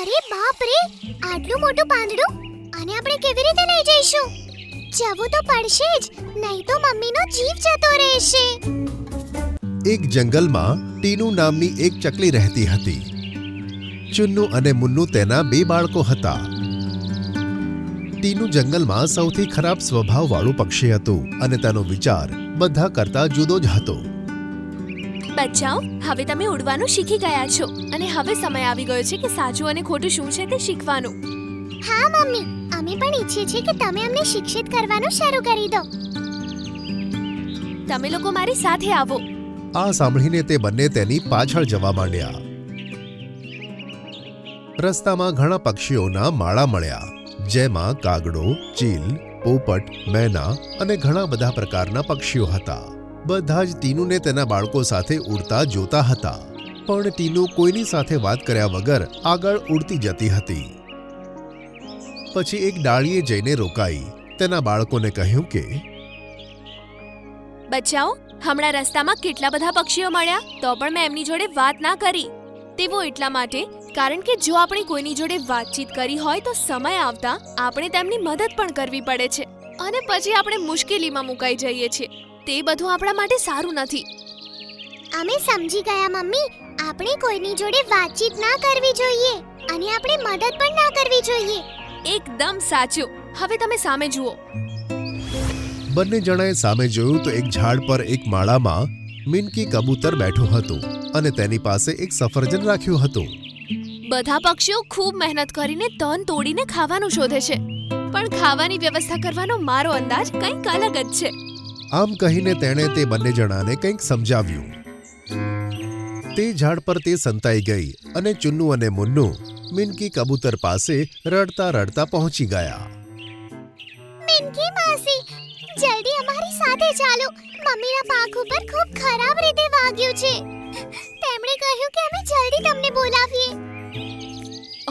અરે બાપ રે, આટલું મોટું પાંદડું, આને આપણે કેવી રીતે લઈ જઈશું? જવું તો પડશે જ, નહીં તો મમ્મીનો જીવ જતો રહેશે. એક જંગલમાં ટીનુ નામની એક ચકલી રહેતી હતી. ચુન્નુ અને મુન્નુ તેના 2 બાળકો હતા. ટીનુ જંગલમાં સૌથી ખરાબ સ્વભાવવાળું પક્ષી હતું અને તેનો વિચાર બધા કરતા જુદો જ હતો. બચ્ચાઓ, હવે તમે ઉડવાનું શીખી ગયા છો અને હવે સમય આવી ગયો છે કે સાચું અને ખોટું શું છે તે શીખવાનું. હા મમ્મી, અમે પણ ઈચ્છીએ છીએ કે તમે અમને શિક્ષિત કરવાનું શરૂ કરી દો. તમે લોકો મારી સાથે આવો. આ સાંભળીને તે બંને તેની પાછળ જવા માંડ્યા. રસ્તામાં ઘણા પક્ષીઓના માળા મળ્યા, જેમાં કાગડો, ચીલ, પોપટ, મેના અને ઘણા બધા પ્રકારના પક્ષીઓ હતા. બધા જ ટીનુને તેના બાળકો સાથે ઉડતા જોતા હતા, પણ ટીનુ કોઈની સાથે વાત કર્યા વગર આગળ ઉડતી જતી હતી. પછી એક ડાળીએ જઈને રોકાઈ, તેના બાળકોને કહ્યું કે બચ્ચાઓ, હમણાં રસ્તામાં કેટલા બધા પક્ષીઓ મળ્યા, તો પણ મેં એમની જોડે વાત ના કરી. તેવો એટલા માટે કારણ કે જો આપણે કોઈની જોડે વાતચીત કરી હોય તો સમય આવતા આપણે તેમની મદદ પણ કરવી પડે છે અને પછી આપણે મુશ્કેલીમાં મુકાઈ જઈએ છીએ. તે બધું આપણા માટે સારું નથી. અમે સમજી ગયા મમ્મી, આપણે કોઈની જોડે વાતચીત ના કરવી જોઈએ અને આપણે મદદ પણ ના કરવી જોઈએ. એકદમ સાચું. હવે તમે સામે જુઓ. બંને જણાએ સામે જોયું તો એક ઝાડ પર એક માળામાં મિનકી કબૂતર બેઠું હતું અને તેની પાસે એક સફરજન રાખ્યું હતું. બધા પક્ષીઓ ખૂબ મહેનત કરીને તન તોડીને ખાવાનું શોધે છે, પણ ખાવાની વ્યવસ્થા કરવાનો મારો અંદાજ કંઈક અલગ જ છે. આમ કહીને તેણે તે બંને જણાને કંઈક સમજાવ્યું. તે ઝાડ પર તે સંતાઈ ગઈ અને ચુન્નુ અને મુન્નુ મિનકી કબૂતર પાસે રડતા રડતા પહોંચી ગયા. મિનકી માસી, જલ્દી અમારી સાથે ચાલો. મમ્મીના પાંખ ઉપર ખૂબ ખરાબ રીતે વાગ્યું છે. તેમણે કહ્યું કે અમે જલ્દી તમને બોલાવીએ.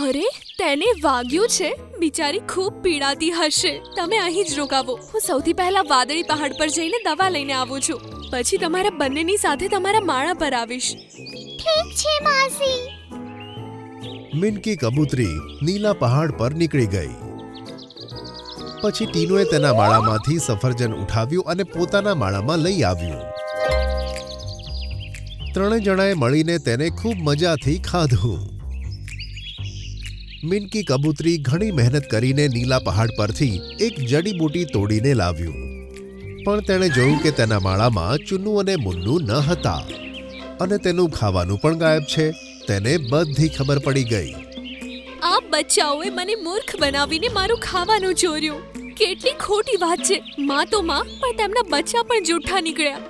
અરે, તેને વાગ્યું છે? બિચારી ખૂબ પીડાતી હશે. તમે અહીં જ રોકાવો. હું સૌથી પહેલા વાદળી પહાડ પર જઈને દવા લઈને આવું છું. પછી તમારા બંનેની સાથે તમારા માળા પર આવીશ. ઠીક છે માસી. મિનકી કબૂતરી નીલા પહાડ પર નીકળી ગઈ. પછી ટીનુએ તેના માળામાંથી સફરજન ઉઠાવ્યું અને પોતાના માળામાં લઈ આવ્યું. ત્રણે જણાએ મળીને તેને ખૂબ મજાથી ખાધું. મિનકી કબૂતરી ઘણી મહેનત કરીને નીલા પહાડ પરથી એક જડીબૂટી તોડીને લાવ્યું, પણ તેણે જોયું કે તેના માળામાં ચુન્નુ અને મુન્નુ ન હતા અને તેનું ખાવાનું પણ ગાયબ છે. તેને બધી ખબર પડી ગઈ. આ બચ્ચાઓએ મને મૂર્ખ બનાવીને મારું ખાવાનું ચોર્યું. કેટલી ખોટી વાત છે. માં તો માં, પણ તેમના બચ્ચા પણ જૂઠા નીકળ્યા.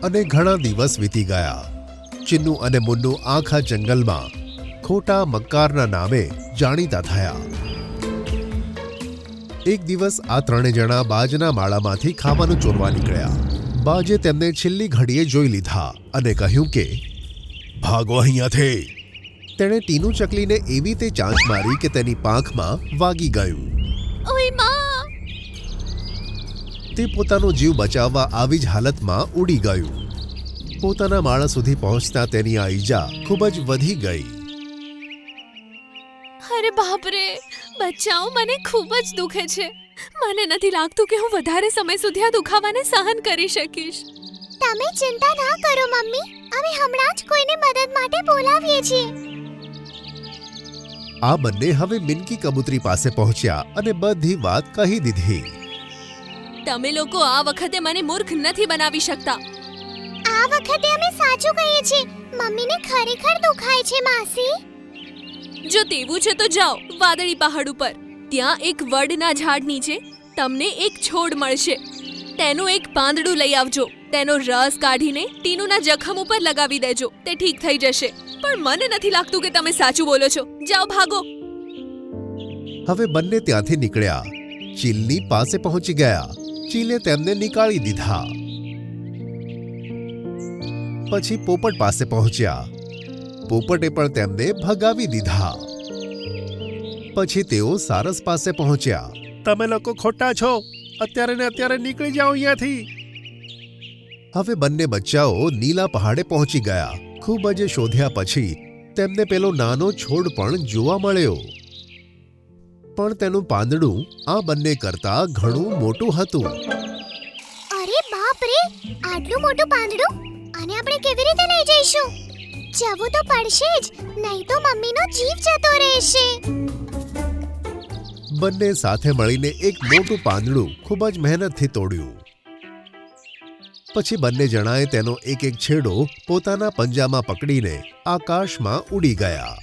અને ઘણા દિવસ વીતી ગયા. ચિન્નુ અને મુન્નુ આખા જંગલમાં ખોટા મક્કારના નામે જાણીતા થયા. એક દિવસ આ ત્રણે જણા બાજના માળામાંથી ખાવાનું ચોરવા નીકળ્યા. બાજે તેમને છેલ્લી ઘડીએ જોઈ લીધા અને કહ્યું કે ભાગો અહીંયાથી. તેણે ટીનુ ચકલીને એવી તે ચાંચ મારી કે તેની પાંખમાં વાગી ગયું. ઓય માં! તે પોતાનો જીવ બચાવવા આવી જ હાલતમાં ઉડી ગયું. પોતાના માળા સુધી પહોંચતા તેની આ ઈજા ખૂબ જ વધી ગઈ. અરે બાપ રે! બચ્ચાઓ, મને ખૂબ જ દુખે છે. મને નથી લાગતું કે હું વધારે સમય સુધી આ દુખાવાને સહન કરી શકીશ. તમે ચિંતા ના કરો મમ્મી, અમે હમણાં જ કોઈને મદદ માટે બોલાવીએ છીએ. આ બંને હવે મિનકી કબૂતરી પાસે પહોંચ્યા અને બધી વાત કહી દીધી. તમે લોકો આ વખતે મને મૂર્ખ નથી બનાવી શકતા. આ વખતે અમે સાચું કહીએ છીએ. મમ્મીને ખરેખર દુખાય છે માસી. જો તેવું છે તો જાઓ વાદળી પહાડ ઉપર. ત્યાં એક વડના ઝાડ નીચે તમને એક છોડ મળશે. તેનું એક પાંદડું લઈ આવજો. તેનો રસ કાઢીને ટીનુના જખમ ઉપર લગાવી દેજો. તે ઠીક થઈ જશે. પણ મને નથી લાગતું કે તમે સાચું બોલો છો. જાઓ, ભાગો. હવે બંને ત્યાંથી નીકળ્યા. ચીલની પાસે પહોંચી ગયા. ચીલે તેમને નીકાળી દીધા. પછી પોપટ પાસે પહોંચ્યા. પોપટે પણ તેમને ભગાવી દીધા. પછી તેઓ સારસ પાસે પહોંચ્યા. તમે લોકો ખોટા છો. અત્યારે ને અત્યારે નીકળી જાઓ અહીંયાથી. હવે બંને બચ્ચાઓ નીલા પહાડે પહોંચી ગયા. ખૂબ જ શોધ્યા પછી તેમને પેલો નાનો છોડ પણ જોવા મળ્યો, પણ તેનું પાંદડું આ બંને કરતા ઘણું મોટું હતું. અરે બાપ રે, આટલું મોટું પાંદડું! આને આપણે કેવી રીતે લઈ જઈશું? જવું તો પડશે જ, નહીં તો મમ્મીનો જીવ જતો રહેશે. બંને સાથે મળીને એક મોટું પાંદડું ખૂબ જ મહેનતથી તોડ્યું. પછી બંને જણાએ તેનો એક એક છેડો પોતાના પંજામાં પકડીને આકાશમાં ઉડી ગયા.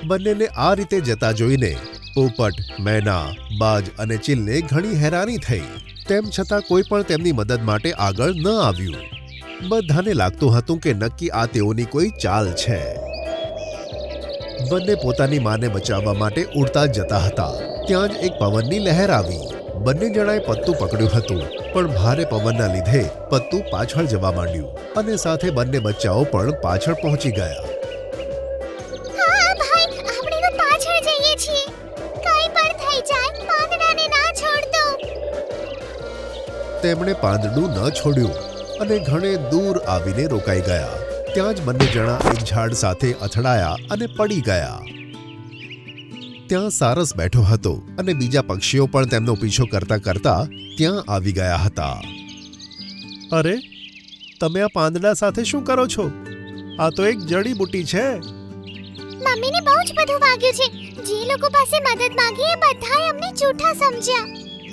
બંનેને આ રીતે જતા જોઈને પોપટ, મેના, બાજ અને ચીલને ઘણી હેરાની થઈ. તેમ છતાં કોઈ પણ તેમની મદદ માટે આગળ ન આવ્યું. બધાને લાગતું હતું કે નક્કી આ તેઓની કોઈ ચાલ છે. બંને પોતાની માને બચાવવા માટે ઉડતા જતા હતા. ત્યાં જ એક પવનની લહેર આવી. બંને જણાએ પત્તું પકડ્યું હતું, પણ ભારે પવનના લીધે પત્તું પાછળ જવા માંડ્યું અને સાથે બંને બચ્ચાઓ પણ પાછળ પહોંચી ગયા. હા ભાઈ, આપણે તો પાછળ જઈએ છીએ. કંઈ પણ થઈ જાય, પાંદડાને ના છોડતો. તેમણે પાંદડું ન છોડ્યું અને ઘણે દૂર આવીને રોકાઈ ગયા. ત્યાં જ બંને જણા એક ઝાડ સાથે અથડાયા અને પડી ગયા. ત્યાં સારસ બેઠો હતો અને બીજા પક્ષીઓ પણ તેમનો પીછો કરતા કરતા ત્યાં આવી ગયા હતા. અરે, તમે આ પાંદડા સાથે શું કરો છો? આ તો એક જડીબુટ્ટી છે. મમ્મીને બહુ જ બધું વાગ્યું છે. જે લોકો પાસે મદદ માંગી એ બધાએ અમને જૂઠા સમજ્યા.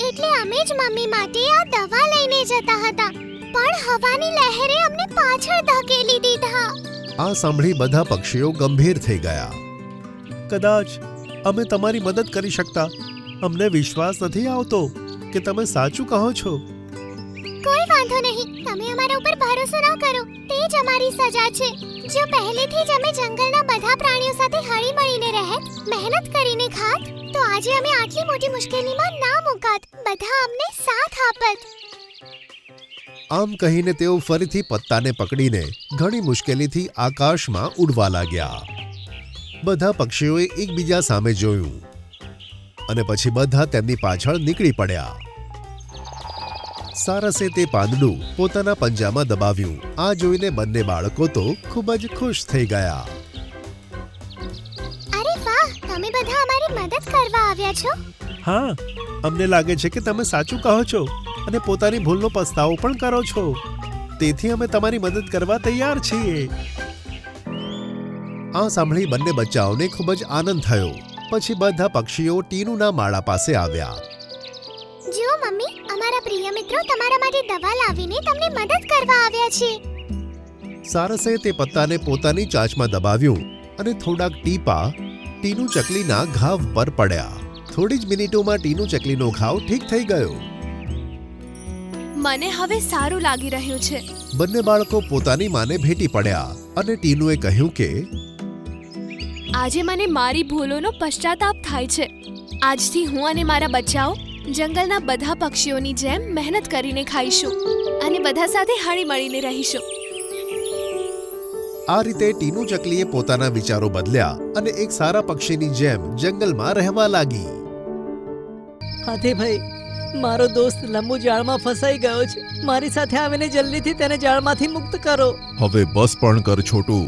એટલે અમે જ મમ્મી માટે આ દવા લઈને જતા હતા, પણ હવાની લહેરે અમને પાછળ ધકેલી દીધા. આ સાંભળી બધા પક્ષીઓ ગંભીર થઈ ગયા. કદાચ અમે તમારી મદદ કરી શકતા. અમને વિશ્વાસ નથી આવતો કે તમે સાચું કહો છો. કોઈ વાંધો નહીં, તમે અમારા ઉપર ભરોસો ના કરો, તે જ અમારી સજા છે. જો પહેલેથી જ અમે જંગલના બધા પ્રાણીઓ સાથે હળી મળીને રહેત, મહેનત કરીને ખાત, તો આજે અમે આટલી મોટી મુશ્કેલીમાં ના મુકાત. બધા અમને સાથ આપત. આમ કહીને તેઓ ફરીથી પત્તાને પકડીને ઘણી મુશ્કેલીથી આકાશમાં ઉડવા લાગ્યા. બધા પક્ષીઓએ એકબીજા સામે જોયું અને પછી બધા તેમની પાછળ નીકળી પડ્યા. સારસે તે પાંદડું પોતાના પંજામાં દબાવ્યું. આ જોઈને બંને બાળકો તો ખૂબ જ ખુશ થઈ ગયા. અરે વાહ, તમે બધા અમારી મદદ કરવા આવ્યા છો. હા, અમને લાગે છે કે તમે સાચું કહો છો અને પોતાની ભૂલનો પસ્તાવો પણ કરો છો. તેથી અમે તમારી મદદ કરવા તૈયાર છીએ. આ સાંભળી બંને બચ્ચાઓને ખૂબ જ આનંદ થયો. પછી બધા પક્ષીઓ ટીનુના માળા પાસે આવ્યા. જુઓ મમ્મી, અમારા પ્રિય મિત્રો તમારા માટે દવા લાવીને તમને મદદ કરવા આવ્યા છે. સારસે તે પત્તાને પોતાની ચાંચમાં દબાવ્યું અને થોડાક ટીપા ટીનુ ચકલીના ઘાવ પર પડ્યા. થોડી જ મિનિટોમાં ટીનુ ચકલીનો ઘાવ ઠીક થઈ ગયો. મને હવે સારું લાગી રહ્યું છે. બંને બાળકો પોતાની માને ભેટી પડ્યા અને ટીનુએ કહ્યું કે આજે મને મારી ભૂલોનો પશ્ચાતાપ થાય છે. આજથી હું અને મારા બચ્ચાઓ જંગલના બધા પક્ષીઓની જેમ મહેનત કરીને ખાઈશું અને બધા સાથે હળી મળીને રહીશું. આ રીતે ટીનુ ચકલીએ પોતાના વિચારો બદલ્યા અને એક સારા પક્ષીની જેમ જંગલમાં રહેવા લાગી. હાથીભાઈ, મારો દોસ્ત લંબુ જાળમાં ફસાઈ ગયો છે. મારી સાથે આવીને જલ્દીથી તેને જાળમાંથી મુક્ત કરો. હવે બસ પણ કર છોટુ.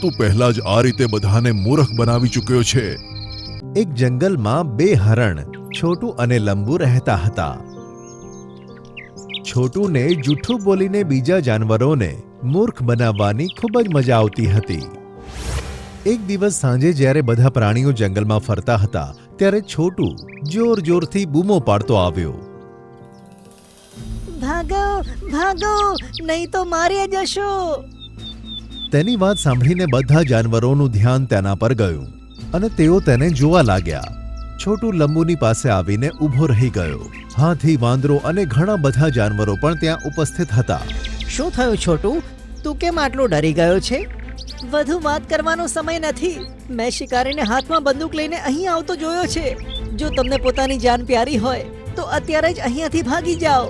તું પહેલા જ આ રીતે બધાને મૂર્ખ બનાવી ચૂક્યો છે. એક જંગલમાં બે હરણ છોટુ અને લંબુ રહેતા હતા. છોટુને જૂઠું બોલીને બીજા જાનવરોને મૂર્ખ બનાવવાની ખૂબ જ મજા આવતી હતી. એક દિવસ સાંજે જ્યારે બધા પ્રાણીઓ જંગલમાં ફરતા હતા ત્યારે છોટુ જોર જોરથી બૂમો પાડતો આવ્યો. ભાગો ભાગો, નહીં તો મારી જશો. તેની વાત સાંભળીને બધા જાનવરોનું ધ્યાન તેના પર ગયું અને તેઓ તેને જોવા લાગ્યા. છોટુ લંબુની પાસે આવીને ઊભો રહી ગયો. હાથી, વાંદરો અને ઘણા બધા જાનવરો પણ ત્યાં ઉપસ્થિત હતા. શું થયું છોટુ? તું કેમ આટલો ડરી ગયો છે? વધુ વાત કરવાનો સમય નથી. મેં શિકારીને હાથમાં બંદૂક લઈને અહીં આવતો જોયો છે. જો તમને પોતાની જાન પ્યારી હોય તો અત્યારે જ અહીંયાથી ભાગી જાઓ.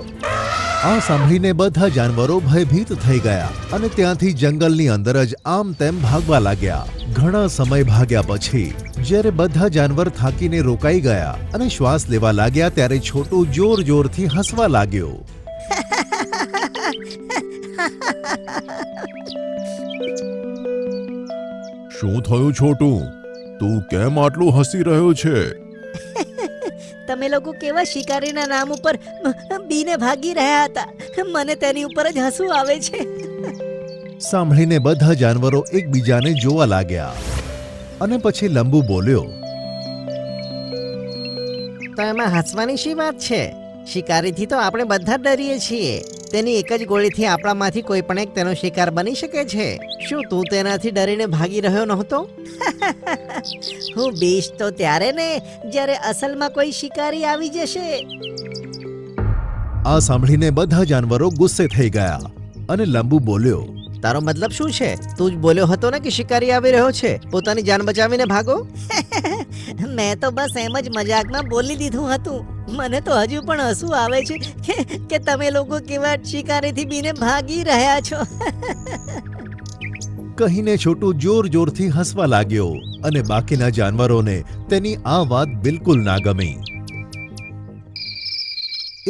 આ સાંભળીને બધા જાનવરો ભયભીત થઈ ગયા અને ત્યાંથી જંગલની અંદર જ આમ તેમ ભાગવા લાગ્યા. ઘણા સમય ભાગ્યા પછી જ્યારે બધા જાનવર થાકીને રોકાઈ ગયા અને શ્વાસ લેવા લાગ્યા ત્યારે છોટુ જોર જોરથી હસવા લાગ્યો. શું થયું છોટું? તું કેમ આટલું હસી રહ્યો છે? તમે લોકો કેવા શિકારીના નામ ઉપર બીને ભાગી રહ્યા હતા. મને તેની ઉપર જ હસવું આવે છે. સાંભળીને બધા જાનવરો એકબીજાને જોવા લાગ્યા અને પછી લંબુ બોલ્યો, તો એમાં હસવાની શી વાત છે? શિકારીથી તો આપણે બધા જ ડરીએ છીએ. તેની એક જ ગોળીથી આપણામાંથી કોઈ પણ એક તેનો શિકાર બની શકે છે. શું તું તેનાથી ડરીને ભાગી રહ્યો નહોતો? હું બીશ તો ત્યારે ને જ્યારે અસલમાં કોઈ શિકારી આવી જશે. આ સાંભળીને બધા જાનવરો ગુસ્સે થઈ ગયા અને લંબુ બોલ્યો, તારો મતલબ શું છે? તું જ બોલ્યો હતો ને કે શિકારી આવી રહ્યો છે, પોતાની જાન બચાવીને ભાગો. મેં તો બસ એમ જ મજાકમાં બોલી દીધું હતું. મને તો હજુ પણ હસવું આવે છે કે તમે લોકો કેવા શિકારીથી બીને ભાગી રહ્યા છો. કહીને છોટું જોર જોરથી હસવા લાગ્યો અને બાકીના જાનવરોને તેની આ વાત બિલકુલ ના ગમી.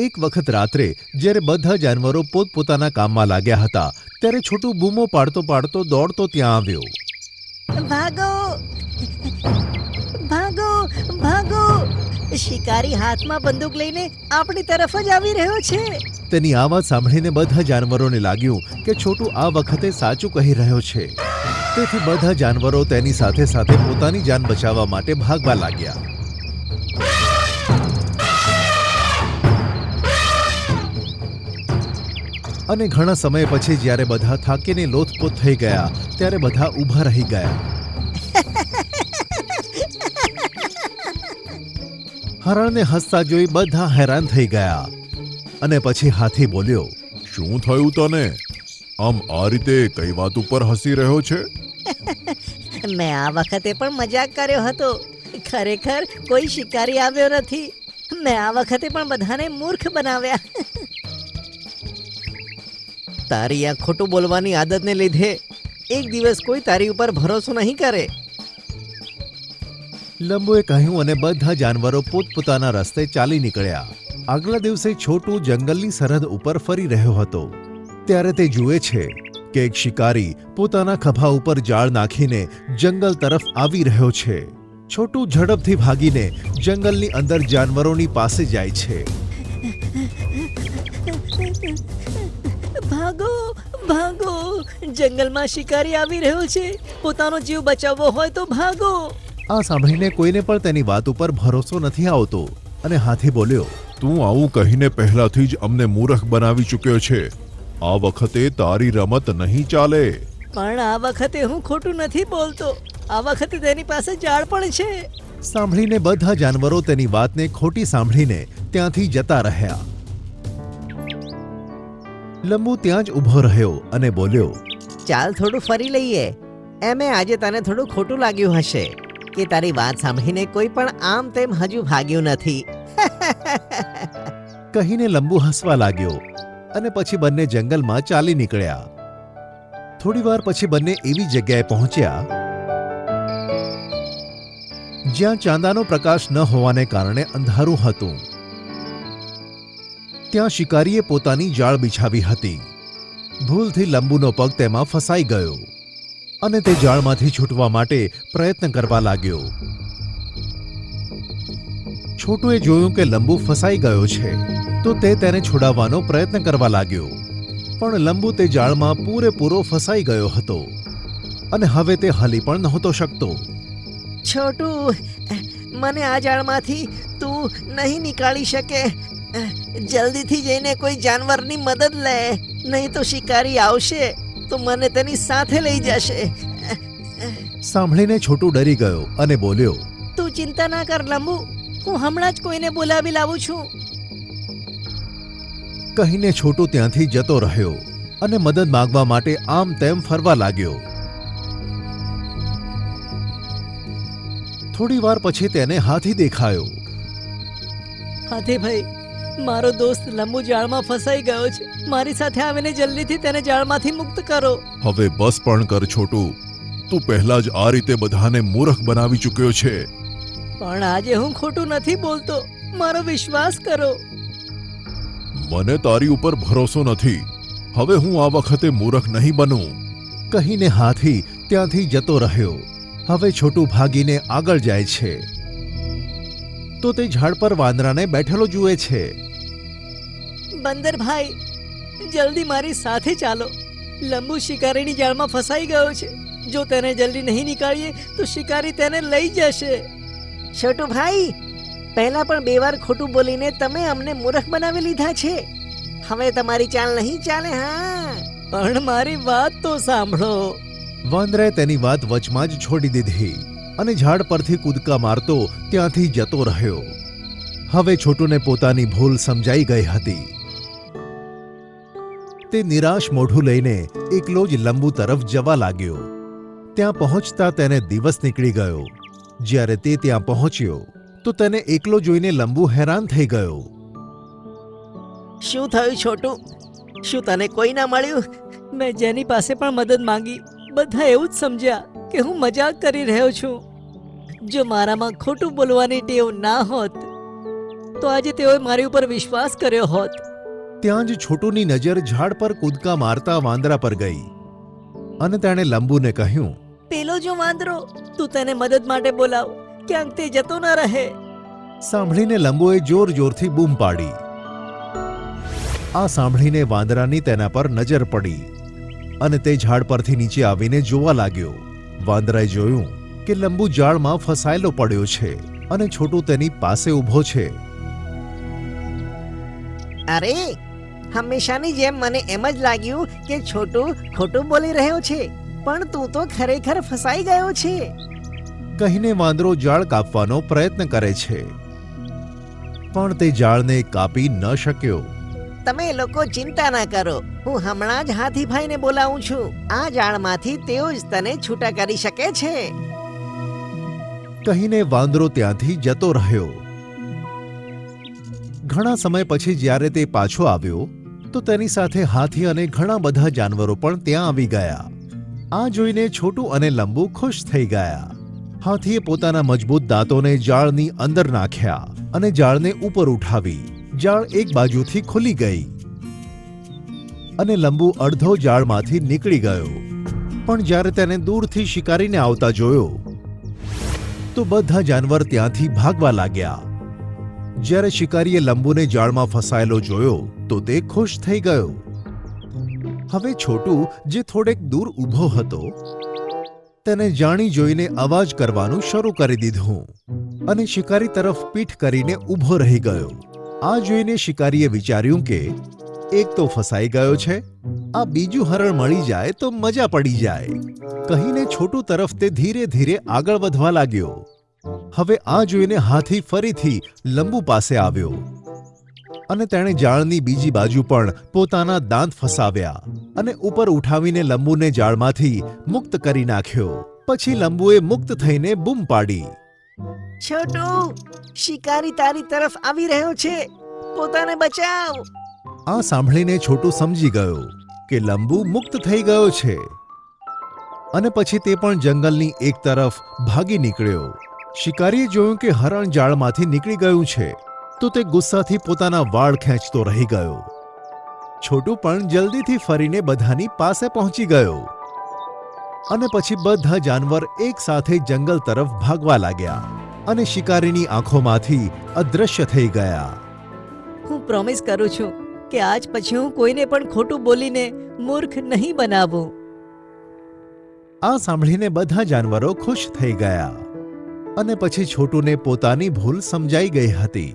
એક વખત રાત્રે જ્યારે બધા જાનવરો પોતપોતાના કામમાં લાગ્યા હતા ત્યારે છોટું બૂમો પાડતો પાડતો દોડતો ત્યાં આવ્યો. ભાગો ભાગો ભાગો! શિકારી હાથમાં બંદૂક લઈને આપણી તરફ જ આવી રહ્યો છે. તેની આ વાત સાંભળીને બધા જાનવરોને લાગ્યું કે છોટું આ વખતે સાચું કહી રહ્યો છે. તેથી બધા જાનવરો તેની સાથે સાથે પોતાની જાન બચાવવા માટે ભાગવા લાગ્યા. અને ઘણા સમય પછી જ્યારે બધા થાકીને લોથપોથ થઈ ગયા ત્યારે બધા ઊભા રહી ગયા. હરણને હસતા જોઈ બધા હેરાન થઈ ગયા અને પછી હાથી બોલ્યો, શું થયું તને? આમ આ રીતે કઈ વાત ઉપર હસી રહ્યો છે? મેં આ વખતે પણ મજાક કર્યો હતો. ખરેખર કોઈ શિકારી આવ્યો નથી. મેં આ વખતે પણ બધાને મૂર્ખ બનાવ્યા. તારી આ ખોટું બોલવાની આદતને લીધે એક દિવસ કોઈ તારી ઉપર ભરોસો નહીં કરે. લંબુએ કહ્યું અને બધા જાનવરો પોતપોતાના રસ્તે ચાલી નીકળ્યા. આગલા દિવસે છોટું જંગલની સરહદ ઉપર ફરી રહ્યો હતો ત્યારે તે જુએ છે કે એક શિકારી પોતાના ખભા ઉપર જાળ નાખીને જંગલ તરફ આવી રહ્યો છે. છોટું ઝડપથી ભાગીને જંગલની અંદર જાનવરોની પાસે જાય છે. ભાગો ભાગો! જંગલમાં શિકારી આવી રહ્યો છે. પોતાનો જીવ બચાવવો હોય તો ભાગો. આ સાંભળીને કોઈને પણ તેની વાત ઉપર ભરોસો નથી આવતો અને હાથી બોલ્યો, તું આવું કહીને પહેલાથી જ અમને મૂર્ખ બનાવી ચૂક્યો છે. આ વખતે તારી રમત નહીં ચાલે. પણ આ વખતે હું ખોટું નથી બોલતો. આ વખતે તેની પાસે જાળ પણ છે. સાંભળીને બધા જાનવરો તેની વાતને ખોટી સાંભળીને ત્યાંથી જતા રહ્યા. લંબુ ત્યાં જ ઊભો રહ્યો અને બોલ્યો, ચાલ થોડું ફરી લઈએ. એમે આજે તને થોડું ખોટું લાગ્યું હશે કે તારી વાત સાંભળીને કોઈ પણ આમ તેમ હજુ ભાગ્યું નથી. કહીને લંબુ હસવા લાગ્યો અને પછી બંને જંગલમાં ચાલી નીકળ્યા. થોડી વાર પછી બંને એવી જગ્યાએ પહોંચ્યા જ્યાં ચાંદાનો પ્રકાશ ન હોવાને કારણે અંધારું હતું. ત્યાં શિકારીએ પોતાની જાળ બિછાવી હતી. ભૂલથી લંબુનો પગ તેમાં ફસાઈ ગયો અને તે જાળમાંથી છૂટવા માટે પ્રયત્ન કરવા લાગ્યો. છોટુએ જોયું કે લંબુ ફસાઈ ગયો છે તો તે તેને છોડાવવાનો પ્રયત્ન કરવા લાગ્યો, પણ લંબુ તે જાળમાં પૂરેપૂરો ફસાઈ ગયો હતો અને હવે તે હલી પણ નહોતો શકતો. છોટું, મને આ જાળમાંથી તું નહીં નીકાળી શકે. જલ્દીથી જઈને કોઈ જાનવરની મદદ લે, નહીં તો શિકારી આવશે તો મને તેની સાથે લઈ જશે. સાંભળીને છોટું ડરી ગયો અને બોલ્યો, તું ચિંતા ના કર લંબુ, હું હમણાં જ કોઈને બોલાવી લાવું છું. કહીને છોટું ત્યાંથી જતો રહ્યો અને મદદ માંગવા માટે આમ તેમ ફરવા લાગ્યો. થોડી વાર પછી તેને હાથી દેખાયો. હાથીભાઈ, મારો દોસ્ત લંબુ જાળમાં ફસાઈ ગયો છે. મારી સાથે આવીને જલ્દીથી તેને જાળમાંથી મુક્ત કરો. હવે બસ પણ કર છોટું. તું પહેલા જ આ રીતે બધાને મૂર્ખ બનાવી ચૂક્યો છે. પણ આજે હું ખોટું નથી બોલતો. મારો વિશ્વાસ કરો. મને તારી ઉપર ભરોસો નથી. હવે હું આ વખતે મૂર્ખ નહીં બનું. કહીને હાથી ત્યાંથી જતો રહ્યો હવે છોટું ભાગીને આગળ જાય છે તો તે ઝાડ પર વાંદરાને બેઠેલો જુએ છે. બંદર ભાઈ, જલ્દી મારી સાથે ચાલો. લંબુ શિકારીની જાળમાં ફસાઈ ગયો છે. જો તેને જલ્દી નહીં નીકાળીએ તો શિકારી તેને લઈ જશે. છોટુ ભાઈ, પહેલા પણ 2 વાર ખોટું બોલીને તમે અમને મૂર્ખ બનાવી લીધા છે. હવે તમારી ચાલ નહીં ચાલે. હા, પણ મારી વાત તો સાંભળો. વાંદરાએ તેની વાત વચમાં જ છોડી દીધી અને ઝાડ પરથી કૂદકા મારતો ત્યાંથી જતો રહ્યો. હવે છોટુને પોતાની ભૂલ સમજાઈ ગઈ હતી. તે નિરાશ મોઢું લઈને એકલો જ લંબુ તરફ જવા લાગ્યો. ત્યાં પહોંચતા તેને દિવસ નીકળી ગયો. જ્યારે તે ત્યાં પહોંચ્યો તો તેને એકલો જોઈને લંબુ હેરાન થઈ ગયો. શું થયું છોટુ? શું તને કોઈ ના મળ્યું? મેં જેની પાસે પણ મદદ માંગી, બધા એવું જ સમજ્યા કે હું મજાક કરી રહ્યો છું. જો મારામાં ખોટું બોલવાની ટેવ ના હોત તો આજે તેઓએ મારી ઉપર વિશ્વાસ કર્યો હોત. ત્યાં જ છોટુની નજર ઝાડ પર કૂદકા મારતા વાંદરા પર ગઈ અને તેણે લંબુને કહ્યું, પેલો જો વાંદરો, તું તેને મદદ માટે બોલાવ, ક્યાંક તે જતો ન રહે. સાંભળીને લંબુએ જોર જોરથી બૂમ પાડી. આ સાંભળીને વાંદરાની તેના પર નજર પડી અને તે ઝાડ પરથી નીચે આવીને જોવા લાગ્યો. વાંદરાએ જોયું કે લંબુ જાળમાં ફસાયેલો પડ્યો છે અને છોટુ તેની પાસે ઊભો છે. અરે, હંમેશાની જેમ મને એમ જ લાગ્યું કે છોટુ ખોટું બોલી રહ્યો છે, પણ તું તો ખરેખર ફસાઈ ગયો છે. કહીને વાંદરો જાળ કાપવાનો પ્રયત્ન કરે છે પણ તે જાળને કાપી ન શક્યો. તમે લોકો ચિંતા ના કરો, હું હમણાં જ હાથીભાઈને બોલાવું છું. આ જાળમાંથી તેઓ જ તને છૂટા કરી શકે છે. કહીને વાંદરો ત્યાંથી જતો રહ્યો. ઘણા સમય પછી જ્યારે તે પાછો આવ્યો તો તેની સાથે હાથી અને ઘણા બધા જાનવરો પણ ત્યાં આવી ગયા. આ જોઈને છોટુ અને લંબુ ખુશ થઈ ગયા. હાથીએ પોતાના મજબૂત દાંતોને જાળની અંદર નાખ્યા અને જાળને ઉપર ઉઠાવી. જાળ એક બાજુથી ખુલી ગઈ અને લંબુ અડધો જાળમાંથી નીકળી ગયો. પણ જ્યારે તેને દૂરથી શિકારીને આવતા જોયો તો બધા જાનવર ત્યાંથી ભાગવા લાગ્યા. જ્યારે શિકારીએ લંબુને જાળમાં ફસાયેલો જોયો તો તે ખુશ થઈ ગયો. હવે છોટુ, જે થોડેક દૂર ઊભો હતો, તેને જાણી જોઈને અવાજ કરવાનું શરૂ કરી દીધું અને શિકારી તરફ પીઠ કરીને ઊભો રહી ગયો. આ જોઈને શિકારીએ વિચાર્યું કે એક તો ફસાઈ ગયો છે, આ બીજું હરણ મળી જાય તો મજા પડી જાય. કહીને છોટુ તરફ તે ધીરે ધીરે આગળ વધવા લાગ્યો. હવે આ જોઈને હાથી ફરીથી લંબુ પાસે આવ્યો અને તેણે જાળની બીજી બાજુ પણ પોતાના દાંત ફસાવ્યા અને ઉપર ઉઠાવીને લંબુને જાળમાંથી મુક્ત કરી નાખ્યો. પછી લંબુએ મુક્ત થઈને બૂમ પાડી, છોટુ, શિકારી તારી તરફ આવી રહ્યો છે, પોતાને બચાવ. આ સાંભળીને છોટુ સમજી ગયો કે લંબુ મુક્ત થઈ ગયો છે અને પછી તે પણ જંગલની એક તરફ ભાગી નીકળ્યો. શિકારીએ જોયું કે હરણ જાળમાંથી નીકળી ગયું છે તો તે ગુસ્સાથી પોતાના વાળ ખેંચતો રહી ગયો. છોટુ પણ જલ્દીથી ફરીને બધાની પાસે પહોંચી ગયો અને પછી બધા જાનવર એક સાથે જંગલ તરફ ભાગવા લાગ્યા અને શિકારીની આંખોમાંથી અદૃશ્ય થઈ ગયા. હું પ્રોમિસ કરું છું કે આજ પછી હું કોઈને પણ ખોટું બોલીને મૂર્ખ નહીં બનાવું. આ સાંભળીને બધા જાનવરો ખુશ થઈ ગયા અને પછી છોટુને પોતાની ભૂલ સમજાઈ ગઈ હતી.